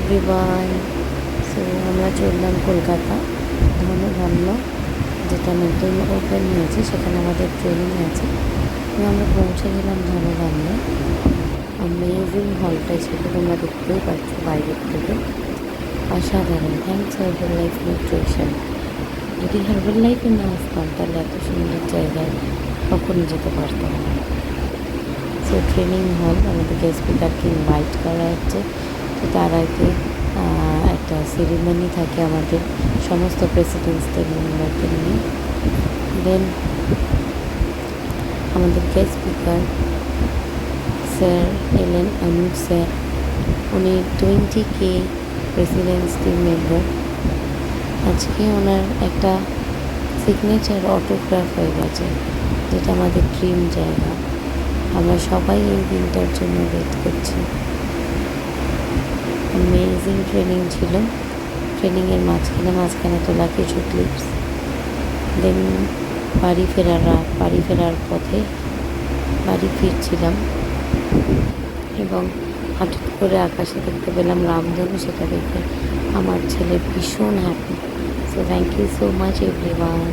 Everyone. So আমরা চললাম কলকাতা ধনধান্য, যেটা নতুন ওপেন হয়েছে, সেখানে আমাদের ট্রেনিং আছে। তো আমরা পৌঁছে গেলাম ধনধান্য। অ্যামেজিং হলটা ছিল, তোমরা দেখতেই পাচ্ছ বাইরের থেকে, অসাধারণ। Thanks herbal life nutrition. যদি হার্বাল লাইফে না আসতাম তাহলে এত সুন্দর জায়গায় কখনো যেতে পারতাম না। সো ট্রেনিং হল, আমাদেরকে স্পিকারকে ইনভাইট করা হচ্ছে। তো তার আগে একটা সেরিমনি থাকে আমাদের সমস্ত প্রেসিডেন্টসদের মেম্বারদের নিয়ে। দেন আমাদের গেস্ট স্পিকার স্যার এলেন, অনুপ স্যার। উনি 20K প্রেসিডেন্টস টিম মেম্বার। আজকে ওনার একটা সিগনেচার অটোগ্রাফ হয়ে গেছে, যেটা আমাদের ড্রিম জায়গা। আমরা সবাই এই দিনটার জন্য ওয়েট করছি। অ্যামেজিং ট্রেনিং ছিল। ট্রেনিংয়ের মাঝখানে তোলা কিছু ক্লিপস। দেন বাড়ি ফেরার পথে বাড়ি ফিরছিলাম এবং হঠাৎ করে আকাশে দেখতে পেলাম রামধনু। সেটা দেখে আমার ছেলে ভীষণ happy. So thank you so much everyone.